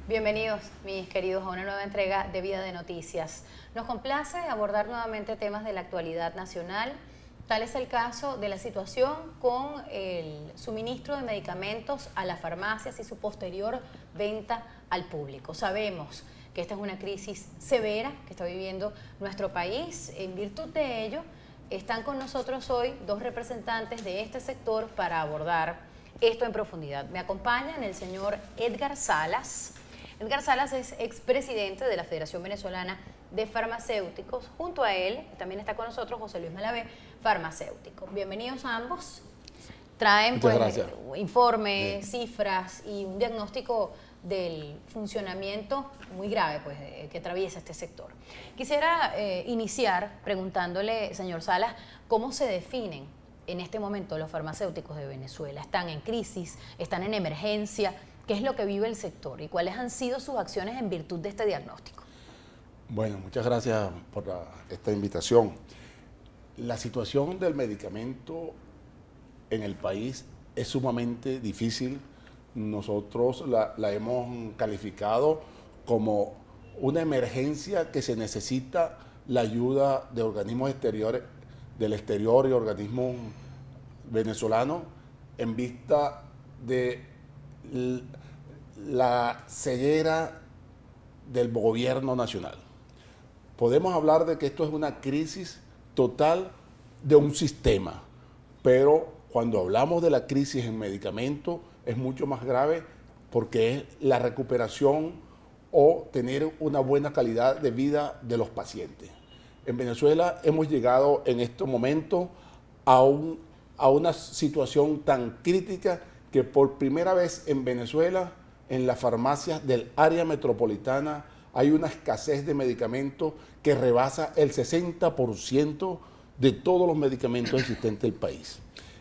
Bienvenidos, mis queridos, a una nueva entrega de Vida de Noticias. Nos complace abordar nuevamente temas de la actualidad nacional. Tal es el caso de la situación con el suministro de medicamentos a las farmacias y su posterior venta al público. Sabemos que esta es una crisis severa que está viviendo nuestro país. En virtud de ello, están con nosotros hoy dos representantes de este sector para abordar esto en profundidad. Me acompañan el señor Edgar Salas. Edgar Salas es expresidente de la Federación Venezolana de Farmacéuticos. Junto a él también está con nosotros José Luis Malavé, farmacéutico. Bienvenidos a ambos. Traen informes, cifras y un diagnóstico del funcionamiento muy grave que atraviesa este sector. Quisiera iniciar preguntándole, señor Salas, ¿cómo se definen en este momento los farmacéuticos de Venezuela? ¿Están en crisis? ¿Están en emergencia? ¿Qué es lo que vive el sector y cuáles han sido sus acciones en virtud de este diagnóstico? Bueno, muchas gracias por esta invitación. La situación del medicamento en el país es sumamente difícil. Nosotros la hemos calificado como una emergencia que se necesita la ayuda de organismos exteriores, del exterior y organismos venezolanos en vista de la ceguera del gobierno nacional. Podemos hablar de que esto es una crisis total de un sistema, pero cuando hablamos de la crisis en medicamentos es mucho más grave porque es la recuperación o tener una buena calidad de vida de los pacientes. En Venezuela hemos llegado en estos momentos a una situación tan crítica que por primera vez en Venezuela, en las farmacias del área metropolitana, hay una escasez de medicamentos que rebasa el 60% de todos los medicamentos existentes del país.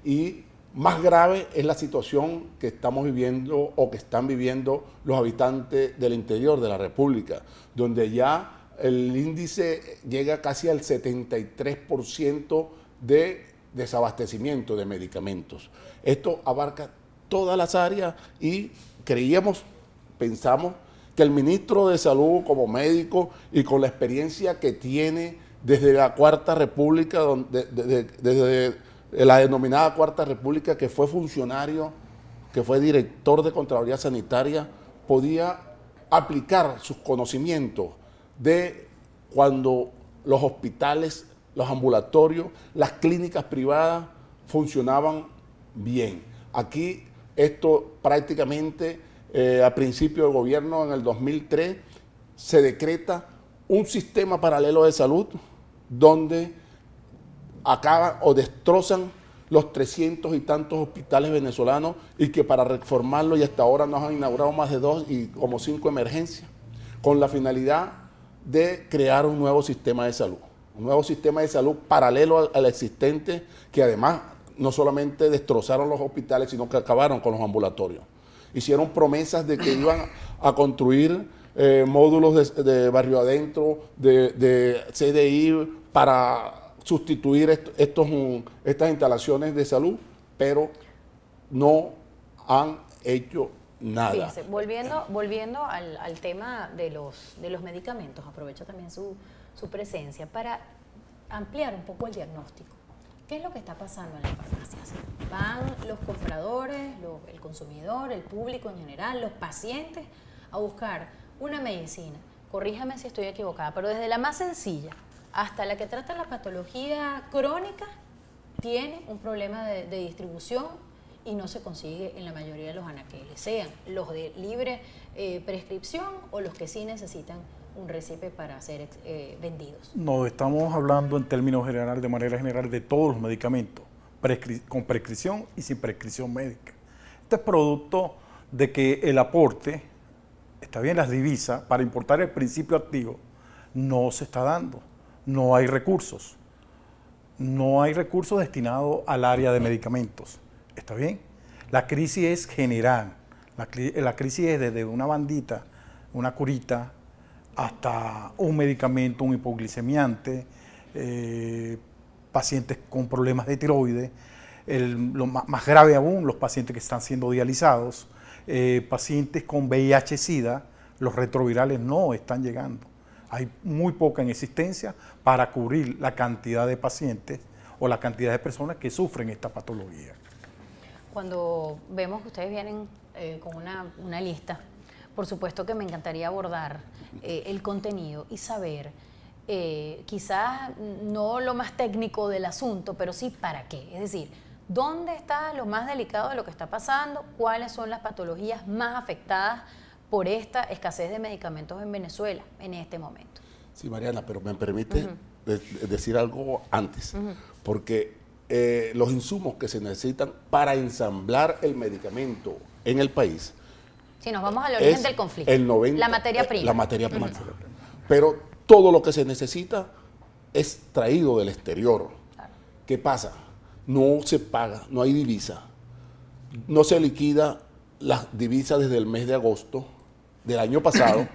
Y más grave es la situación que estamos viviendo o que están viviendo los habitantes del interior de la República, donde ya el índice llega casi al 73% de desabastecimiento de medicamentos. Esto abarca todas las áreas y pensamos que el ministro de Salud como médico y con la experiencia que tiene desde la Cuarta República, desde la denominada Cuarta República, que fue funcionario, que fue director de Contraloría Sanitaria, podía aplicar sus conocimientos de cuando los hospitales, los ambulatorios, las clínicas privadas funcionaban bien. Aquí esto prácticamente a principio del gobierno, en el 2003, se decreta un sistema paralelo de salud donde acaban o destrozan los 300 y tantos hospitales venezolanos y que para reformarlo y hasta ahora nos han inaugurado más de 2 y como 5 emergencias, con la finalidad de crear un nuevo sistema de salud paralelo al existente, que además no solamente destrozaron los hospitales, sino que acabaron con los ambulatorios. Hicieron promesas de que iban a construir módulos de barrio adentro, de CDI, para sustituir estas instalaciones de salud, pero no han hecho nada. Fíjese, volviendo al tema de los medicamentos, aprovecho también su presencia para ampliar un poco el diagnóstico. ¿Qué es lo que está pasando en las farmacias? ¿Van los compradores, el consumidor, el público en general, los pacientes a buscar una medicina? Corríjame si estoy equivocada, pero desde la más sencilla hasta la que trata la patología crónica, tiene un problema de distribución y no se consigue en la mayoría de los anaqueles, sean los de libre prescripción o los que sí necesitan un récipe para ser vendidos. No, estamos hablando en términos generales, de manera general, de todos los medicamentos, con prescripción y sin prescripción médica. Este es producto de que el aporte, está bien, las divisas, para importar el principio activo, no se está dando. No hay recursos. No hay recursos destinados al área de medicamentos. ¿Está bien? La crisis es general. La crisis es desde una bandita, una curita, hasta un medicamento, un hipoglicemiante, pacientes con problemas de tiroides, lo más grave aún, los pacientes que están siendo dializados, pacientes con VIH-Sida, los retrovirales no están llegando. Hay muy poca en existencia para cubrir la cantidad de pacientes o la cantidad de personas que sufren esta patología. Cuando vemos que ustedes vienen con una lista, por supuesto que me encantaría abordar el contenido y saber, quizás no lo más técnico del asunto, pero sí para qué. Es decir, ¿dónde está lo más delicado de lo que está pasando? ¿Cuáles son las patologías más afectadas por esta escasez de medicamentos en Venezuela en este momento? Sí, Mariana, pero me permite decir algo antes, porque los insumos que se necesitan para ensamblar el medicamento en el país. Si nos vamos al origen del conflicto, la materia prima. La materia prima. Pero todo lo que se necesita es traído del exterior. Claro. ¿Qué pasa? No se paga, no hay divisa. No se liquida las divisas desde el mes de agosto del año pasado.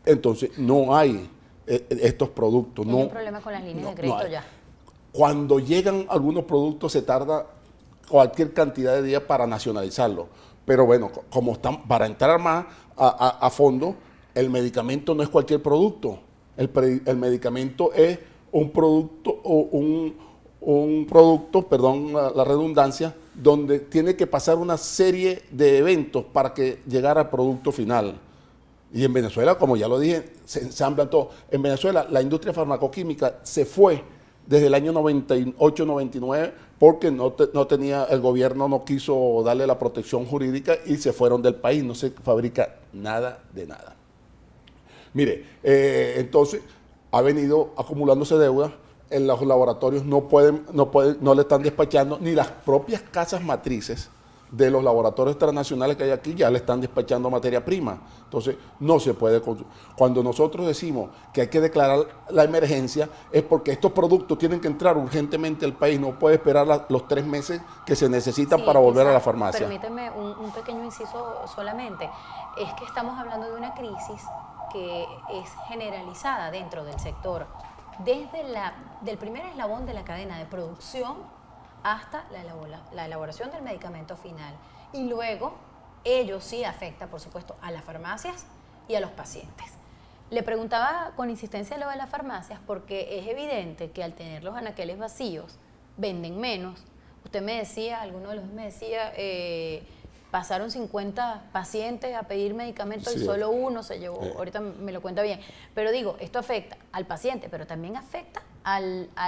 Entonces, no hay estos productos. Hay un problema con las líneas de crédito ya. Cuando llegan algunos productos se tarda cualquier cantidad de días para nacionalizarlo. Pero bueno, como están, para entrar más a fondo, el medicamento no es cualquier producto. El medicamento es un producto, perdón la redundancia, donde tiene que pasar una serie de eventos para que llegara al producto final. Y en Venezuela, como ya lo dije, se ensamblan todo. En Venezuela, la industria farmacoquímica se fue desde el año 98-99 porque no tenía, el gobierno no quiso darle la protección jurídica y se fueron del país. No se fabrica nada de nada. Mire, entonces ha venido acumulándose deuda. En los laboratorios no le están despachando, ni las propias casas matrices de los laboratorios transnacionales que hay aquí ya le están despachando materia prima. Entonces, no se puede consumir. Cuando nosotros decimos que hay que declarar la emergencia, es porque estos productos tienen que entrar urgentemente al país, no puede esperar los 3 meses que se necesitan para volver a la farmacia. Permíteme un pequeño inciso solamente. Es que estamos hablando de una crisis que es generalizada dentro del sector, desde del primer eslabón de la cadena de producción hasta la elaboración del medicamento final. Y luego, ello sí afecta, por supuesto, a las farmacias y a los pacientes. Le preguntaba con insistencia lo de las farmacias porque es evidente que al tener los anaqueles vacíos, venden menos. Usted me decía, alguno de los me decía, pasaron 50 pacientes a pedir medicamentos y solo uno se llevó, ahorita me lo cuenta bien. Pero digo, esto afecta al paciente, pero también afecta a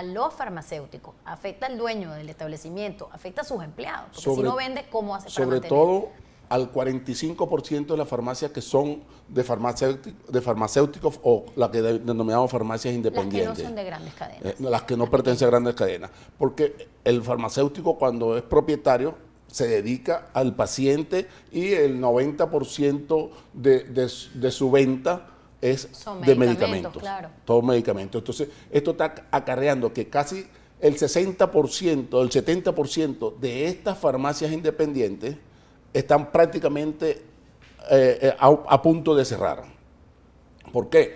los farmacéuticos, afecta al dueño del establecimiento, afecta a sus empleados, porque si no vende, ¿cómo hace para mantener? Sobre todo al 45% de las farmacias que son de farmacéuticos o las que denominamos farmacias independientes. Las que no son de grandes cadenas. Las que no pertenecen a grandes cadenas. Porque el farmacéutico, cuando es propietario, se dedica al paciente y el 90% de su venta es de medicamentos. Claro. Todos medicamentos. Entonces, esto está acarreando que casi el 60%, el 70% de estas farmacias independientes están prácticamente a punto de cerrar. ¿Por qué?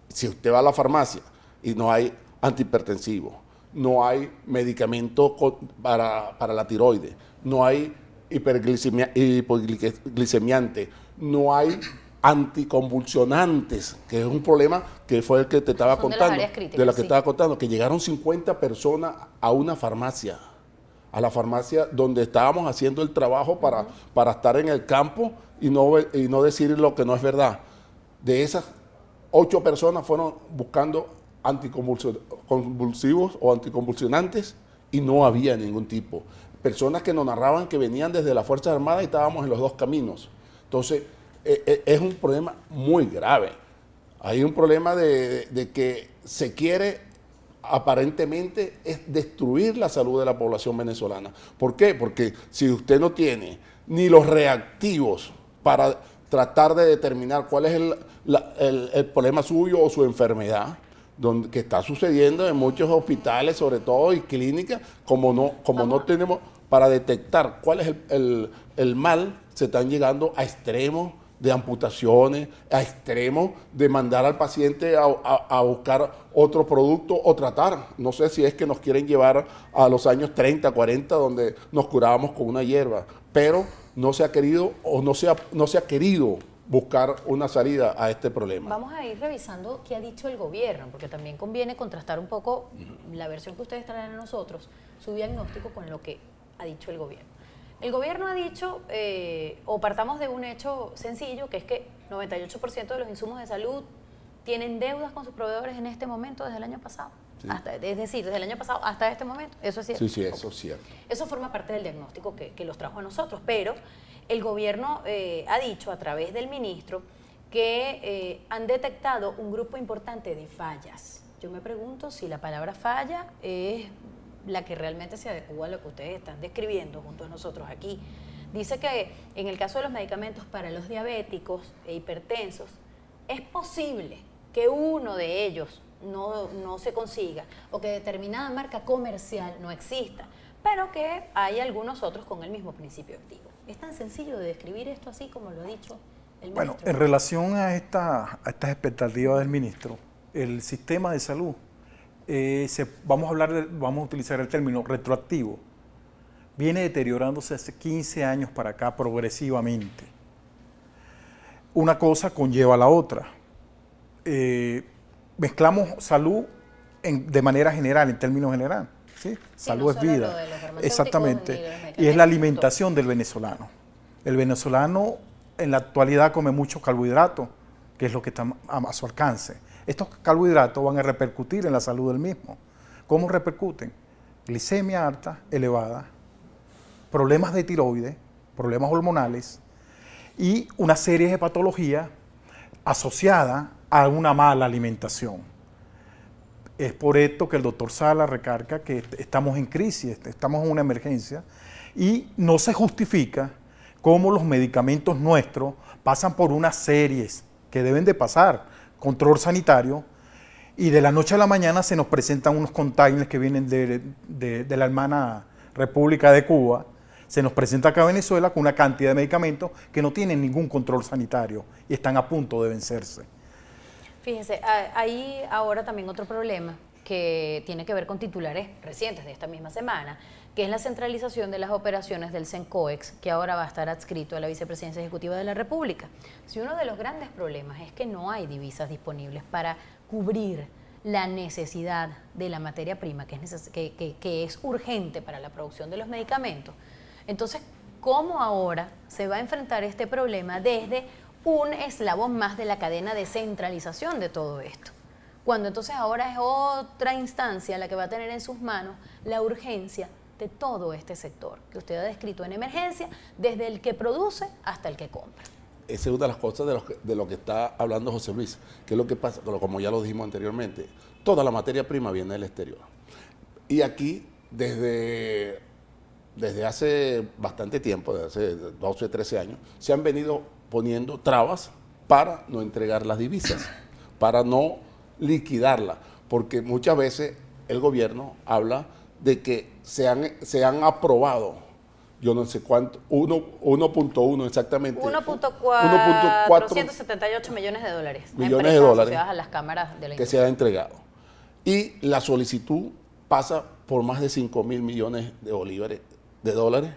Si usted va a la farmacia y no hay antihipertensivos, no hay medicamentos para la tiroides, no hay hipoglicemiante, no hay anticonvulsionantes, que es un problema que fue el que te estaba contando, estaba contando, que llegaron 50 personas a una farmacia, a la farmacia donde estábamos haciendo el trabajo para estar en el campo y no decir lo que no es verdad. De esas 8 personas fueron buscando anticonvulsivos o anticonvulsionantes y no había ningún tipo. Personas que nos narraban que venían desde las Fuerzas Armadas y estábamos en los 2 caminos. Entonces, es un problema muy grave. Hay un problema de que se quiere, aparentemente, es destruir la salud de la población venezolana. ¿Por qué? Porque si usted no tiene ni los reactivos para tratar de determinar cuál es el problema suyo o su enfermedad, que está sucediendo en muchos hospitales, sobre todo, y clínicas, como no tenemos para detectar cuál es el mal, se están llegando a extremos de amputaciones, a extremos de mandar al paciente a buscar otro producto o tratar. No sé si es que nos quieren llevar a los años 30, 40, donde nos curábamos con una hierba, pero no se ha querido o no se ha querido buscar una salida a este problema. Vamos a ir revisando qué ha dicho el gobierno, porque también conviene contrastar un poco la versión que ustedes traen a nosotros, su diagnóstico con lo que ha dicho el gobierno. El gobierno ha dicho, o partamos de un hecho sencillo, que es que 98% de los insumos de salud tienen deudas con sus proveedores en este momento desde el año pasado. Sí. Es decir, desde el año pasado hasta este momento. ¿Eso es cierto? Sí, eso es cierto. Eso forma parte del diagnóstico que los trajo a nosotros, pero el gobierno ha dicho a través del ministro que han detectado un grupo importante de fallas. Yo me pregunto si la palabra falla es la que realmente se adecua a lo que ustedes están describiendo junto a nosotros aquí. Dice que en el caso de los medicamentos para los diabéticos e hipertensos, es posible que uno de ellos no se consiga o que determinada marca comercial no exista, pero que hay algunos otros con el mismo principio activo. ¿Es tan sencillo de describir esto así como lo ha dicho el ministro? Bueno, en relación a estas expectativas del ministro, el sistema de salud, vamos a utilizar el término retroactivo, viene deteriorándose hace 15 años para acá progresivamente. Una cosa conlleva a la otra. Mezclamos salud de manera general, en términos generales. ¿Sí? Salud no es solo vida. lo de los farmacéuticos Exactamente. ni de los Y es medicamentos, la alimentación del venezolano. El venezolano en la actualidad come muchos carbohidratos, que es lo que está a su alcance. Estos carbohidratos van a repercutir en la salud del mismo. ¿Cómo repercuten? Glicemia alta, elevada, problemas de tiroides, problemas hormonales y una serie de patologías asociadas a una mala alimentación. Es por esto que el doctor Sala recarga que estamos en crisis, estamos en una emergencia y no se justifica cómo los medicamentos nuestros pasan por unas series que deben de pasar, control sanitario, y de la noche a la mañana se nos presentan unos containers que vienen de la hermana República de Cuba, se nos presenta acá a Venezuela con una cantidad de medicamentos que no tienen ningún control sanitario y están a punto de vencerse. Fíjese, hay ahora también otro problema que tiene que ver con titulares recientes de esta misma semana, que es la centralización de las operaciones del CENCOEX, que ahora va a estar adscrito a la Vicepresidencia Ejecutiva de la República. Si uno de los grandes problemas es que no hay divisas disponibles para cubrir la necesidad de la materia prima, que es urgente para la producción de los medicamentos, entonces, ¿cómo ahora se va a enfrentar este problema desde un eslabón más de la cadena de centralización de todo esto? Cuando entonces ahora es otra instancia la que va a tener en sus manos la urgencia de todo este sector, que usted ha descrito en emergencia, desde el que produce hasta el que compra. Esa es una de las cosas de lo que está hablando José Luis, que es lo que pasa, como ya lo dijimos anteriormente, toda la materia prima viene del exterior. Y aquí, desde hace bastante tiempo, desde hace 12, 13 años, se han venido poniendo trabas para no entregar las divisas, para no liquidarlas, porque muchas veces el gobierno habla de que se han aprobado, yo no sé cuánto, 1.1 exactamente. 1.478 millones de dólares. Millones de dólares asociadas a las cámaras de la que industria. se ha entregado. Y la solicitud pasa por más de 5.000 millones de dólares.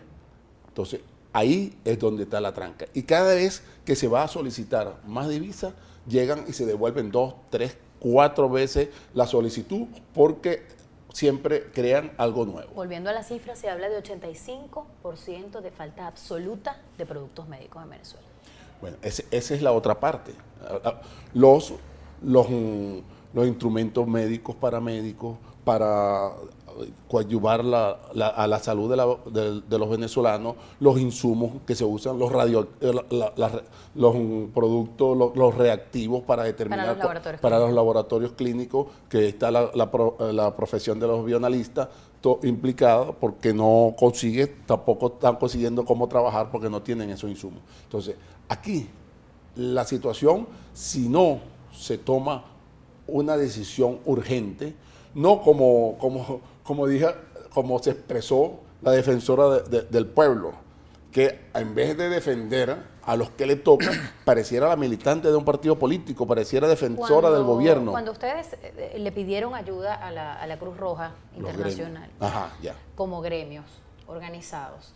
Entonces, ahí es donde está la tranca. Y cada vez que se va a solicitar más divisas, llegan y se devuelven 2, 3, 4 veces la solicitud porque siempre crean algo nuevo. Volviendo a la cifra, se habla de 85% de falta absoluta de productos médicos en Venezuela. Bueno, esa es la otra parte. Los instrumentos médicos, paramédicos, para coadyuvar a la salud de los venezolanos, los insumos que se usan, los productos, los reactivos para determinar para los laboratorios clínicos, que está la profesión de los bioanalistas implicada, porque tampoco están consiguiendo cómo trabajar porque no tienen esos insumos. Entonces, aquí la situación, si no se toma una decisión urgente, no como se expresó la defensora del pueblo, que en vez de defender a los que le toca, pareciera la militante de un partido político, pareciera defensora del gobierno. Cuando ustedes le pidieron ayuda a la Cruz Roja Internacional, como gremios organizados,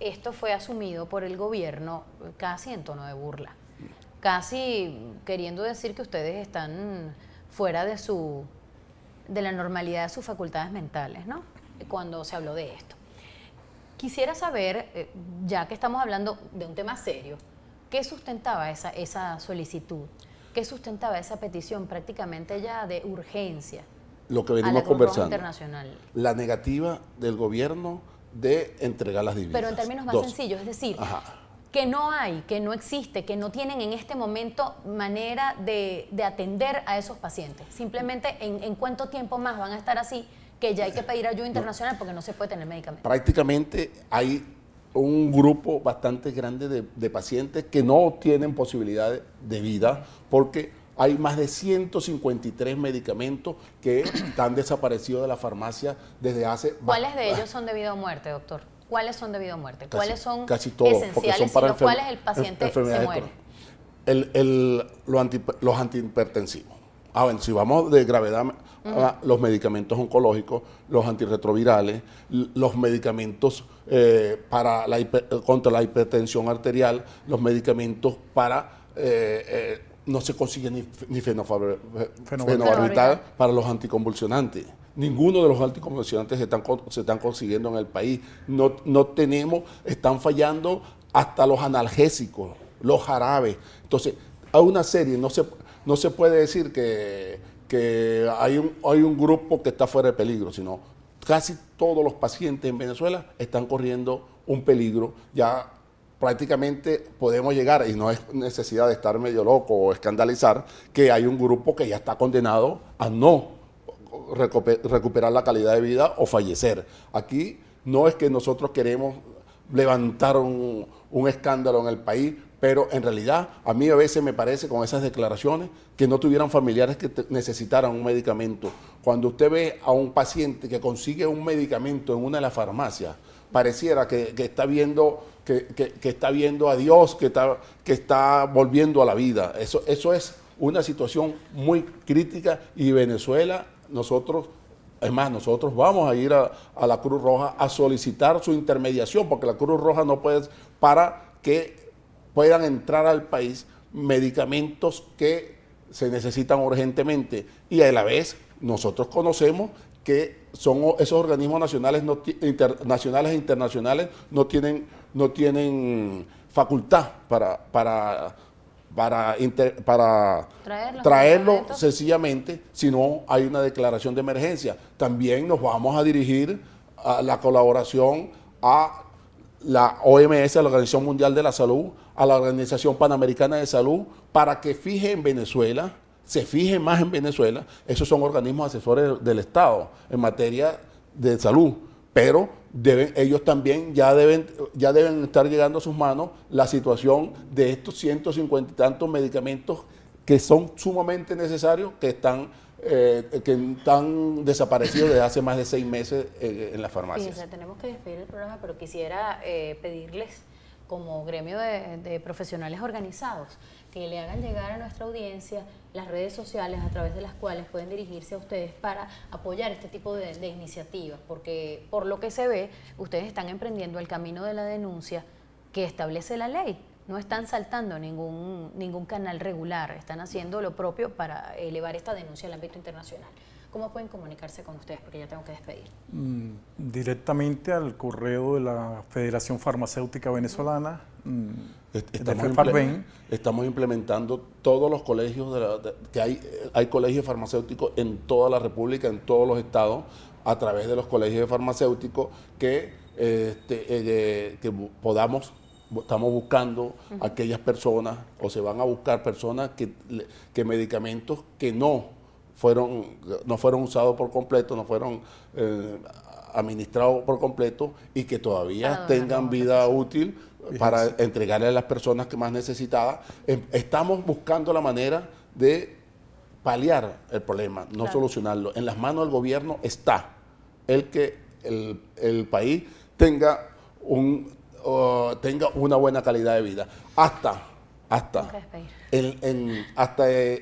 esto fue asumido por el gobierno casi en tono de burla. casi queriendo decir que ustedes están fuera de la normalidad de sus facultades mentales, ¿no? Cuando se habló de esto. Quisiera saber, ya que estamos hablando de un tema serio, ¿qué sustentaba esa solicitud? ¿Qué sustentaba esa petición prácticamente ya de urgencia Lo que a venimos la Cruz Roja conversando, Internacional? la negativa del gobierno de entregar las divisas. Pero en términos más sencillos, es decir, Ajá. que no hay, que no existe, que no tienen en este momento manera de atender a esos pacientes. Simplemente en cuánto tiempo más van a estar así, que ya hay que pedir ayuda internacional porque no se puede tener medicamentos. Prácticamente hay un grupo bastante grande de pacientes que no tienen posibilidad de vida porque hay más de 153 medicamentos que están desaparecidos de la farmacia desde hace... ¿Cuáles de ellos son debido a muerte, doctor? ¿Cuáles son debido a muerte? ¿Cuáles son casi todos, esenciales son y los cuales el paciente se muere? Los antihipertensivos. Bueno, si vamos de gravedad, los medicamentos oncológicos, los antirretrovirales, los medicamentos contra la hipertensión arterial, los medicamentos para... no se consigue ni fenobarbital para los anticonvulsionantes. Ninguno de los anticonvulsionantes se están consiguiendo en el país. No tenemos, están fallando hasta los analgésicos, los jarabes. Entonces, hay una serie, no se puede decir que hay un grupo que está fuera de peligro, sino casi todos los pacientes en Venezuela están corriendo un peligro. Ya prácticamente podemos llegar, y no es necesidad de estar medio loco o escandalizar, que hay un grupo que ya está condenado a no recuperar la calidad de vida o fallecer. Aquí no es que nosotros queremos levantar un escándalo en el país, pero en realidad a mí a veces me parece con esas declaraciones que no tuvieran familiares que necesitaran un medicamento. Cuando usted ve a un paciente que consigue un medicamento en una de las farmacias, pareciera que está viendo que está viendo a Dios, que está volviendo a la vida. Eso es una situación muy crítica y Venezuela, nosotros vamos a ir a la Cruz Roja a solicitar su intermediación, porque la Cruz Roja no puede, para que puedan entrar al país medicamentos que se necesitan urgentemente y a la vez nosotros conocemos que son esos organismos nacionales, nacionales e internacionales no tienen facultad para traerlo sencillamente si no hay una declaración de emergencia. También nos vamos a dirigir a la colaboración a la OMS, a la Organización Mundial de la Salud, a la Organización Panamericana de Salud, para que se fije más en Venezuela. Esos son organismos asesores del Estado en materia de salud, pero ellos también ya deben estar llegando a sus manos la situación de estos 150 y tantos medicamentos que son sumamente necesarios, que están desaparecidos desde hace más de 6 meses en las farmacias. Fíjense, tenemos que despedir el programa, pero quisiera pedirles, como gremio de profesionales organizados, que le hagan llegar a nuestra audiencia las redes sociales a través de las cuales pueden dirigirse a ustedes para apoyar este tipo de iniciativas, porque por lo que se ve, ustedes están emprendiendo el camino de la denuncia que establece la ley. No están saltando ningún canal regular, están haciendo lo propio para elevar esta denuncia al ámbito internacional. ¿Cómo pueden comunicarse con ustedes? Porque ya tengo que despedir. Directamente al correo de la Federación Farmacéutica Venezolana. Estamos implementando todos los colegios, que hay colegios farmacéuticos en toda la República, en todos los estados, a través de los colegios farmacéuticos que estamos buscando aquellas personas, o se van a buscar personas que medicamentos que no fueron usados por completo, no fueron administrados por completo y que todavía tengan vida útil para entregarle a las personas que más necesitaban. Estamos buscando la manera de paliar el problema, no solucionarlo. En las manos del gobierno está que el país tenga una buena calidad de vida. Hasta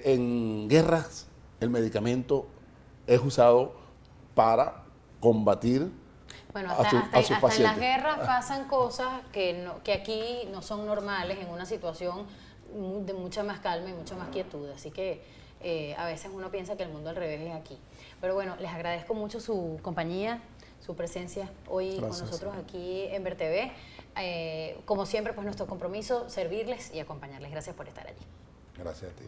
en guerras el medicamento es usado para combatir a sus pacientes. En las guerras pasan cosas que aquí no son normales en una situación de mucha más calma y mucha más quietud. Así que a veces uno piensa que el mundo al revés es aquí. Pero bueno, les agradezco mucho su compañía, su presencia hoy con nosotros aquí en Ver TV. Como siempre, pues nuestro compromiso, servirles y acompañarles. Gracias por estar allí. Gracias a ti.